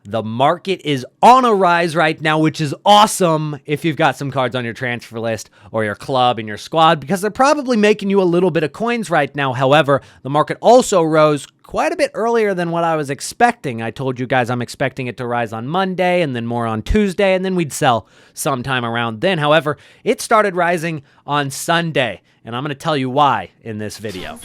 The market is on a rise right now, which is awesome if you've got some cards on your transfer list or your club and your squad, because they're probably making you a little bit of coins right now. However, the market also rose quite a bit earlier than what I was expecting. I told you guys I'm expecting it to rise on Monday and then more on Tuesday, and then we'd sell sometime around then. However, it started rising on Sunday, and I'm going to tell you why in this video.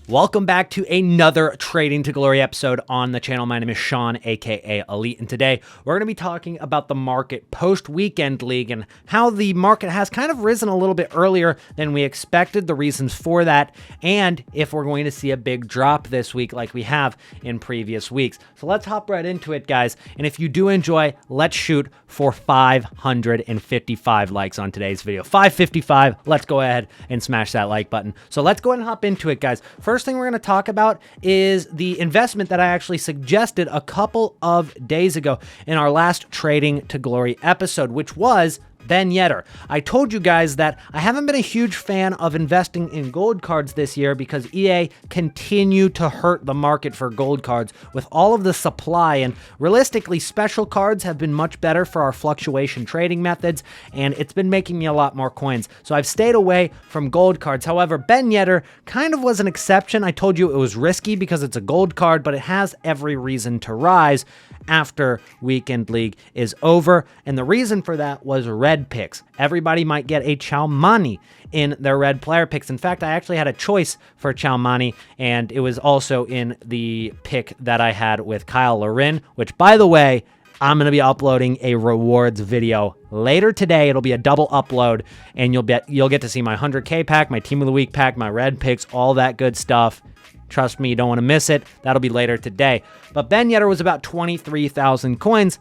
Welcome back to another Trading to Glory episode on the channel. My name is Sean, aka Elite, and today we're going to be talking about the market post-weekend league and how the market has kind of risen a little bit earlier than we expected, the reasons for that, and if we're going to see a big drop this week like we have in previous weeks. So let's hop right into it, guys, and if you do enjoy, let's shoot for 555 likes on today's video. 555, let's go ahead and smash that like button. So let's go ahead and hop into it, guys. First thing we're going to talk about is the investment that I actually suggested a couple of days ago in our last Trading to Glory episode, which was Ben Yedder. I told you guys that I haven't been a huge fan of investing in gold cards this year because EA continue to hurt the market for gold cards with all of the supply, and realistically, special cards have been much better for our fluctuation trading methods, and it's been making me a lot more coins. So I've stayed away from gold cards. However, Ben Yedder kind of was an exception. I told you it was risky because it's a gold card, but it has every reason to rise after Weekend League is over, and the reason for that was red picks. Everybody might get a Chalmani in their red player picks. In fact, I actually had a choice for Chalmani, and it was also in the pick that I had with Kyle Larin, which, by the way, I'm going to be uploading a rewards video later today. It'll be a double upload, and you'll get to see my 100K pack, my Team of the Week pack, my red picks, all that good stuff. Trust me, you don't want to miss it. That'll be later today. But Ben Yedder was about 23,000 coins.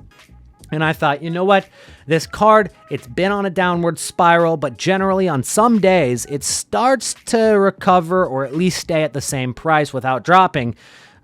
And I thought, you know what? This card, it's been on a downward spiral, but generally on some days, it starts to recover or at least stay at the same price without dropping,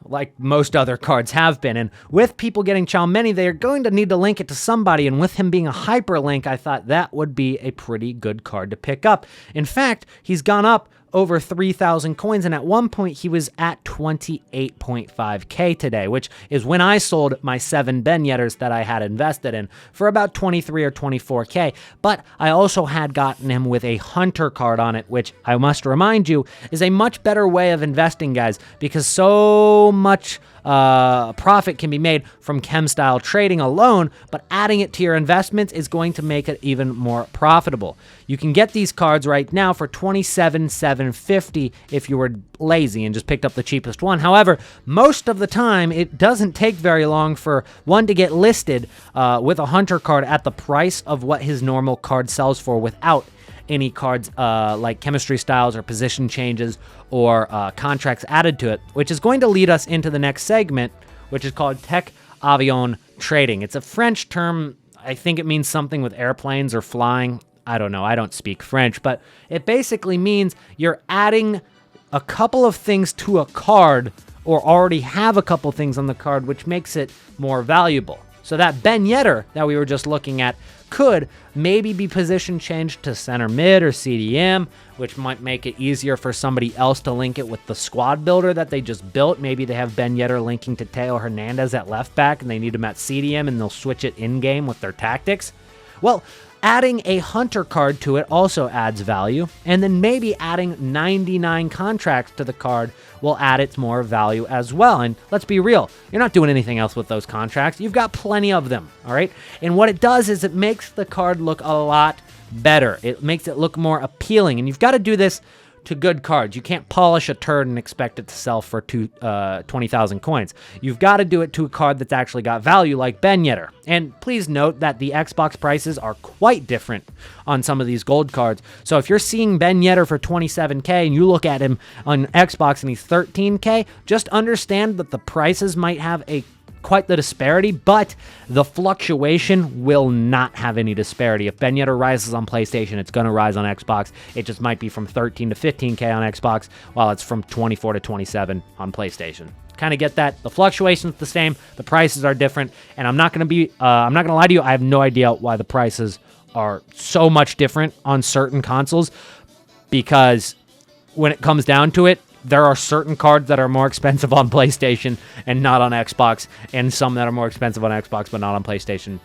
like most other cards have been. And with people getting Chalmani, they're going to need to link it to somebody. And with him being a hyperlink, I thought that would be a pretty good card to pick up. In fact, he's gone up over 3,000 coins, and at one point he was at 28.5k today, which is when I sold my 7 Ben Yedders that I had invested in for about 23 or 24k. But I also had gotten him with a Hunter card on it, which I must remind you is a much better way of investing, guys, because so much profit can be made from chem style trading alone, but adding it to your investments is going to make it even more profitable. You can get these cards right now for $27,750 if you were lazy and just picked up the cheapest one. However, most of the time it doesn't take very long for one to get listed with a Hunter card at the price of what his normal card sells for without any cards like chemistry styles or position changes or contracts added to it, which is going to lead us into the next segment, which is called Tech Avion Trading. It's a French term. I think it means something with airplanes or flying. I don't know. I don't speak French, but it basically means you're adding a couple of things to a card or already have a couple things on the card, which makes it more valuable. So that Ben Yedder that we were just looking at could maybe be position changed to center mid or CDM, which might make it easier for somebody else to link it with the squad builder that they just built. Maybe they have Ben Yedder linking to Teo Hernandez at left back and they need him at CDM and they'll switch it in-game with their tactics. Well, adding a Hunter card to it also adds value, and then maybe adding 99 contracts to the card will add its more value as well. And let's be real, you're not doing anything else with those contracts. You've got plenty of them, all right? And what it does is it makes the card look a lot better. It makes it look more appealing, and you've got to do this to good cards. You can't polish a turd and expect it to sell for 20,000 coins. You've got to do it to a card that's actually got value, like Ben Yedder. And please note that the Xbox prices are quite different on some of these gold cards. So if you're seeing Ben Yedder for 27k and you look at him on Xbox and he's 13k, just understand that the prices might have quite the disparity, but the fluctuation will not have any disparity. If Ben Yedder rises on PlayStation, it's going to rise on Xbox. It just might be from 13 to 15k on Xbox, while it's from 24 to 27 on PlayStation. Kind of get that? The fluctuation's the same, the prices are different, and I'm not going to lie to you, I have no idea why the prices are so much different on certain consoles, because when it comes down to it, there are certain cards that are more expensive on PlayStation and not on Xbox, and some that are more expensive on Xbox but not on PlayStation.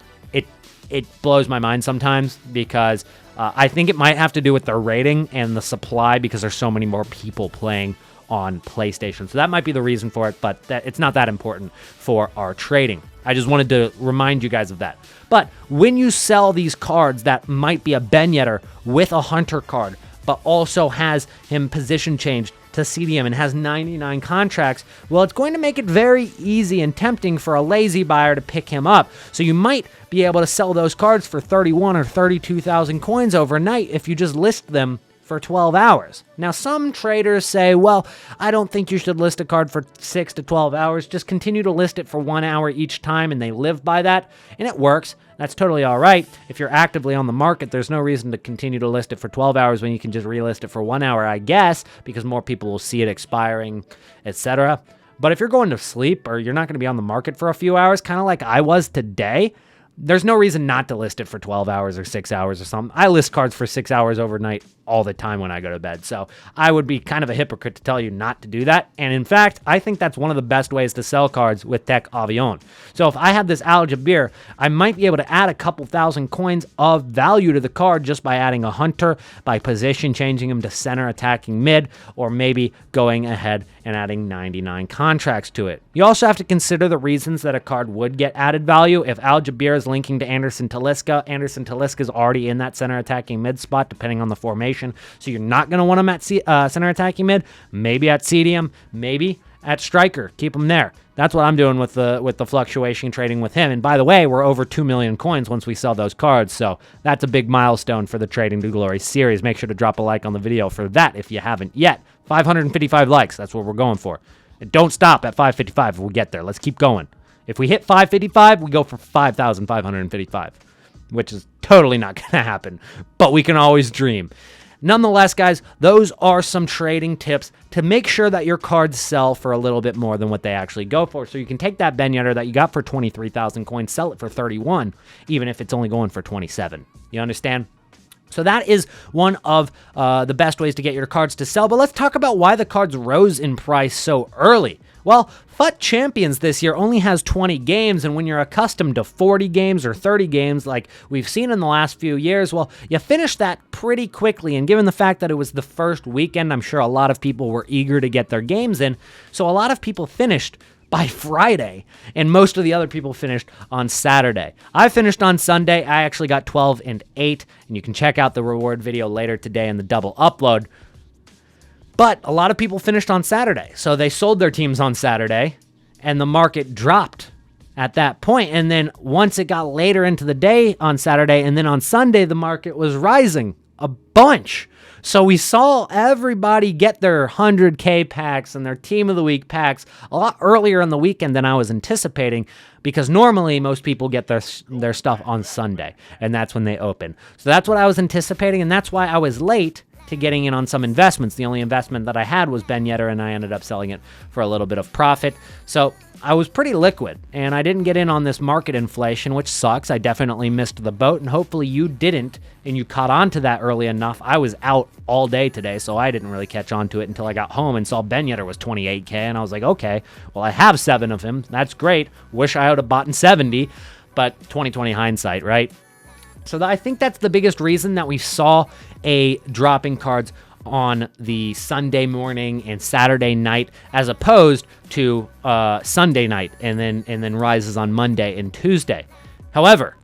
It blows my mind sometimes because I think it might have to do with their rating and the supply because there's so many more people playing on PlayStation. So that might be the reason for it, but it's not that important for our trading. I just wanted to remind you guys of that. But when you sell these cards that might be a Ben Yedder with a Hunter card, but also has him position changed to CDM and has 99 contracts, well, it's going to make it very easy and tempting for a lazy buyer to pick him up. So you might be able to sell those cards for 31 or 32,000 coins overnight if you just list them for 12 hours. Now, some traders say, well, I don't think you should list a card for 6 to 12 hours. Just continue to list it for 1 hour each time, and they live by that, and it works. That's totally all right. If you're actively on the market, there's no reason to continue to list it for 12 hours when you can just relist it for 1 hour, I guess, because more people will see it expiring, etc. But if you're going to sleep or you're not going to be on the market for a few hours, kind of like I was today, there's no reason not to list it for 12 hours or 6 hours or something. I list cards for 6 hours overnight all the time when I go to bed. So I would be kind of a hypocrite to tell you not to do that. And in fact, I think that's one of the best ways to sell cards with Tech Avion. So if I have this Al Jabir, I might be able to add a couple thousand coins of value to the card just by adding a Hunter, by position changing him to center attacking mid, or maybe going ahead and adding 99 contracts to it. You also have to consider the reasons that a card would get added value. If Al Jabir is linking to Anderson Talisca is already in that center attacking mid spot, depending on the formation. So you're not going to want him at center attacking mid, maybe at CDM, maybe at striker. Keep him there. That's what I'm doing with the fluctuation trading with him. And by the way, we're over 2 million coins once we sell those cards. So that's a big milestone for the Trading to Glory series. Make sure to drop a like on the video for that if you haven't yet. 555 likes. That's what we're going for. And don't stop at 555 if we get there. Let's keep going. If we hit 555, we go for 5,555, which is totally not going to happen, but we can always dream. Nonetheless, guys, those are some trading tips to make sure that your cards sell for a little bit more than what they actually go for. So you can take that Ben Yedder that you got for 23,000 coins, sell it for 31, even if it's only going for 27. You understand? So that is one of the best ways to get your cards to sell. But let's talk about why the cards rose in price so early. Well, FUT Champions this year only has 20 games, and when you're accustomed to 40 games or 30 games like we've seen in the last few years, well, you finish that pretty quickly, and given the fact that it was the first weekend, I'm sure a lot of people were eager to get their games in, so a lot of people finished by Friday, and most of the other people finished on Saturday. I finished on Sunday. I actually got 12 and 8, and you can check out the reward video later today in the double upload. But a lot of people finished on Saturday, so they sold their teams on Saturday, and the market dropped at that point. And then once it got later into the day on Saturday, and then on Sunday, the market was rising a bunch. So we saw everybody get their 100K packs and their Team of the Week packs a lot earlier in the weekend than I was anticipating, because normally most people get their stuff on Sunday, and that's when they open. So that's what I was anticipating, and that's why I was late to getting in on some investments. The only investment that I had was Ben Yedder, and I ended up selling it for a little bit of profit. So I was pretty liquid, and I didn't get in on this market inflation, which sucks. I definitely missed the boat, and hopefully you didn't, and you caught on to that early enough. I was out all day today, so I didn't really catch on to it until I got home and saw Ben Yedder was 28K, and I was like, okay, well, I have 7 of him. That's great. Wish I would have bought in 70, but 2020 hindsight, right? So I think that's the biggest reason that we saw a drop in cards on the Sunday morning and Saturday night, as opposed to Sunday night and then rises on Monday and Tuesday. However,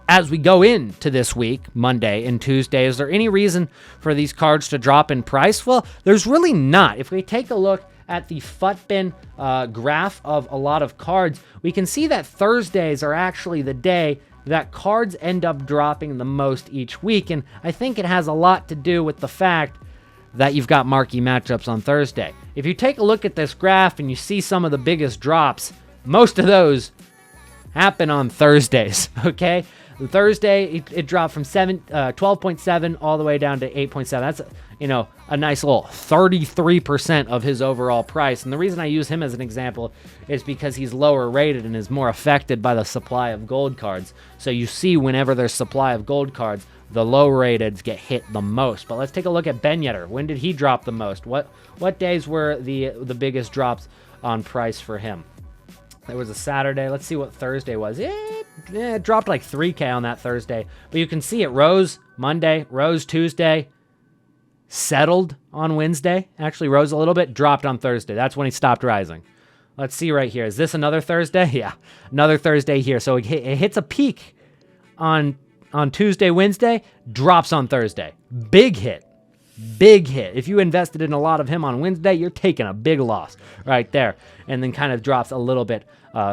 as we go into this week, Monday and Tuesday, is there any reason for these cards to drop in price? Well, there's really not. If we take a look at the FUTBIN graph of a lot of cards, we can see that Thursdays are actually the day that cards end up dropping the most each week, and I think it has a lot to do with the fact that you've got marquee matchups on Thursday. If you take a look at this graph and you see some of the biggest drops, most of those happen on Thursdays, okay? The Thursday, it dropped from 12.7 all the way down to 8.7. That's, a nice little 33% of his overall price. And the reason I use him as an example is because he's lower rated and is more affected by the supply of gold cards. So you see whenever there's supply of gold cards, the low rateds get hit the most. But let's take a look at Ben Yedder. When did he drop the most? What days were the biggest drops on price for him? There was a Saturday. Let's see what Thursday was. It dropped like 3K on that Thursday. But you can see it rose Monday, rose Tuesday, settled on Wednesday. Actually rose a little bit, dropped on Thursday. That's when he stopped rising. Let's see right here. Is this another Thursday? Yeah, another Thursday here. So it hits a peak on Tuesday, Wednesday, drops on Thursday. Big hit. Big hit. If you invested in a lot of him on Wednesday, you're taking a big loss right there. And then kind of drops a little bit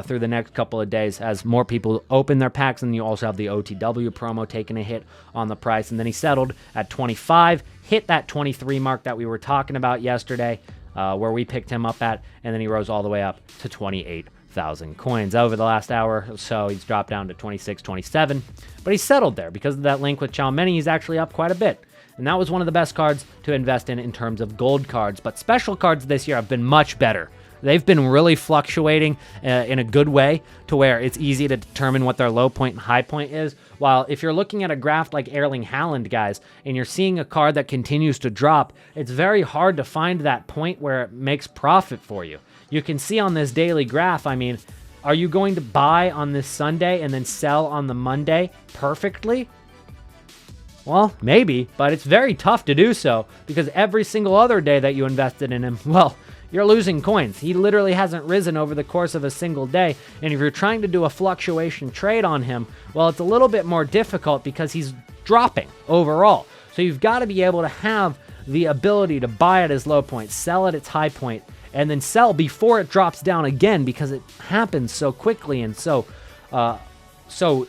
through the next couple of days as more people open their packs. And you also have the OTW promo taking a hit on the price. And then he settled at 25, hit that 23 mark that we were talking about yesterday, where we picked him up at. And then he rose all the way up to 28,000 coins. Over the last hour or so, he's dropped down to 26, 27. But he settled there because of that link with Chow Many. He's actually up quite a bit. And that was one of the best cards to invest in terms of gold cards. But special cards this year have been much better. They've been really fluctuating in a good way to where it's easy to determine what their low point and high point is. While if you're looking at a graph like Erling Haaland, guys, and you're seeing a card that continues to drop, it's very hard to find that point where it makes profit for you. You can see on this daily graph, I mean, are you going to buy on this Sunday and then sell on the Monday perfectly? Well, maybe, but it's very tough to do so because every single other day that you invested in him, well, you're losing coins. He literally hasn't risen over the course of a single day. And if you're trying to do a fluctuation trade on him, well, it's a little bit more difficult because he's dropping overall. So you've got to be able to have the ability to buy at his low point, sell at its high point, and then sell before it drops down again because it happens so quickly and so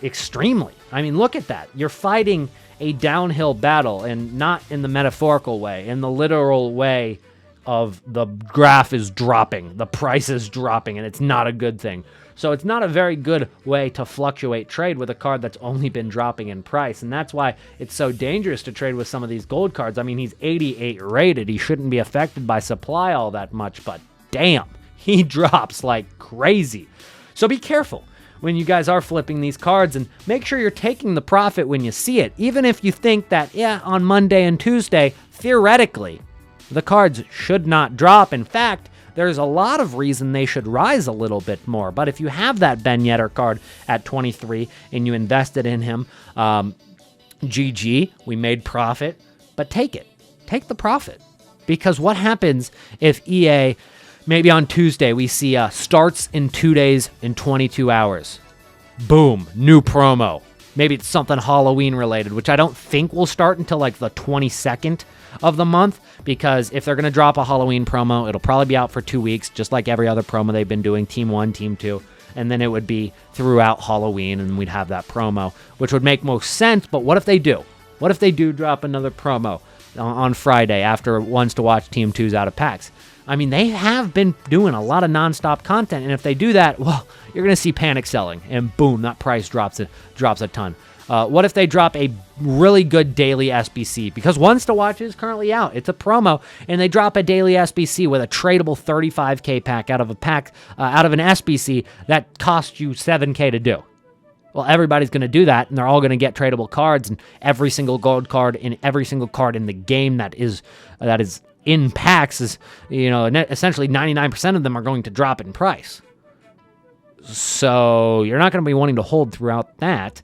extremely. I mean, look at that. You're fighting a downhill battle, and not in the metaphorical way, in the literal way of the graph is dropping, the price is dropping, and it's not a good thing. So it's not a very good way to fluctuate trade with a card that's only been dropping in price, and that's why it's so dangerous to trade with some of these gold cards. I mean, he's 88 rated. He shouldn't be affected by supply all that much, but damn, he drops like crazy. So be careful when you guys are flipping these cards, and make sure you're taking the profit when you see it. Even if you think that, yeah, on Monday and Tuesday, theoretically, the cards should not drop. In fact, there's a lot of reason they should rise a little bit more. But if you have that Ben Yedder card at 23 and you invested in him, GG, we made profit, but take it. Take the profit. Because what happens if EA... maybe on Tuesday, we see starts in 2 days in 22 hours. Boom, new promo. Maybe it's something Halloween related, which I don't think will start until like the 22nd of the month, because if they're going to drop a Halloween promo, it'll probably be out for 2 weeks, just like every other promo they've been doing, Team 1, Team 2, and then it would be throughout Halloween, and we'd have that promo, which would make most sense. But what if they do? What if they do drop another promo on Friday after Ones to Watch Team 2's out of packs? I mean, they have been doing a lot of nonstop content, and if they do that, well, you're going to see panic selling, and boom, that price drops a ton. What if they drop a really good daily SBC? Because Ones to Watch is currently out. It's a promo, and they drop a daily SBC with a tradable 35K pack out of an SBC that costs you 7K to do. Well, everybody's going to do that, and they're all going to get tradable cards, and every single gold card and every single card in the game that is in packs is, essentially 99% of them are going to drop in price. So you're not going to be wanting to hold throughout that.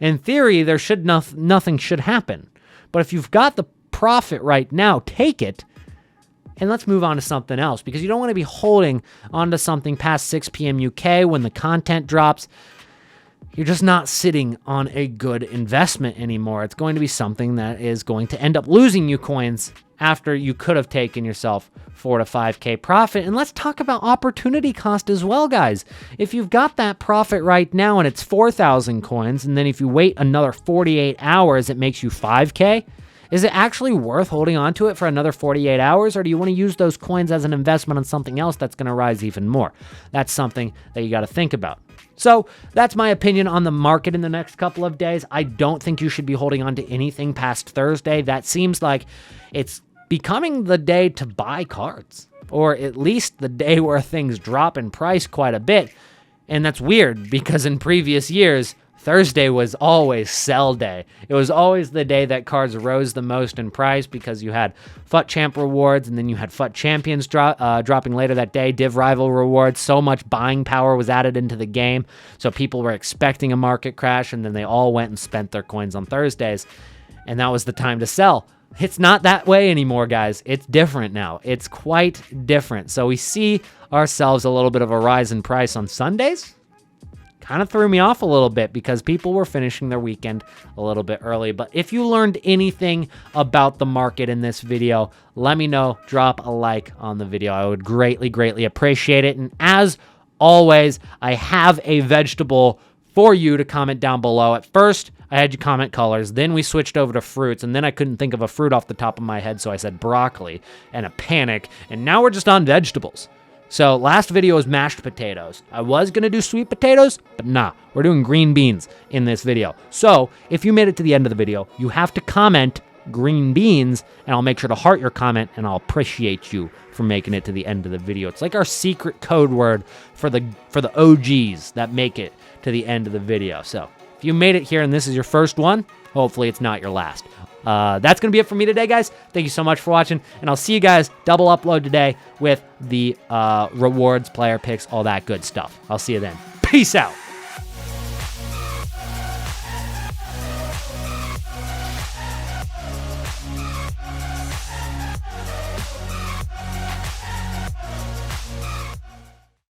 In theory, nothing should happen. But if you've got the profit right now, take it, and let's move on to something else, because you don't want to be holding onto something past 6 p.m. UK when the content drops. You're just not sitting on a good investment anymore. It's going to be something that is going to end up losing you coins after you could have taken yourself 4 to 5K profit. And let's talk about opportunity cost as well, guys. If you've got that profit right now and it's 4,000 coins, and then if you wait another 48 hours, it makes you 5K, is it actually worth holding on to it for another 48 hours, or do you want to use those coins as an investment on something else that's going to rise even more? That's something that you got to think about. So that's my opinion on the market in the next couple of days. I don't think you should be holding on to anything past Thursday. That seems like it's becoming the day to buy cards, or at least the day where things drop in price quite a bit. And that's weird because in previous years, Thursday was always sell day. It was always the day that cards rose the most in price because you had FUT Champ rewards, and then you had FUT Champions dropping later that day, Div Rival rewards. So much buying power was added into the game, so people were expecting a market crash, and then they all went and spent their coins on Thursdays, and that was the time to sell. It's not that way anymore, guys. It's different now. It's quite different. So we see ourselves a little bit of a rise in price on Sundays. Kind of threw me off a little bit because people were finishing their weekend a little bit early. But if you learned anything about the market in this video, let me know. Drop a like on the video. I would greatly, greatly appreciate it. And as always, I have a vegetable for you to comment down below. At first, I had you comment colors. Then we switched over to fruits. And then I couldn't think of a fruit off the top of my head, so I said broccoli and a panic. And now we're just on vegetables. So last video was mashed potatoes. I was going to do sweet potatoes, but nah, we're doing green beans in this video. So if you made it to the end of the video, you have to comment green beans, and I'll make sure to heart your comment, and I'll appreciate you for making it to the end of the video. It's like our secret code word for the OGs that make it to the end of the video. So if you made it here and this is your first one, hopefully it's not your last. That's going to be it for me today, guys. Thank you so much for watching, and I'll see you guys double upload today with the rewards, player picks, all that good stuff. I'll see you then. Peace out.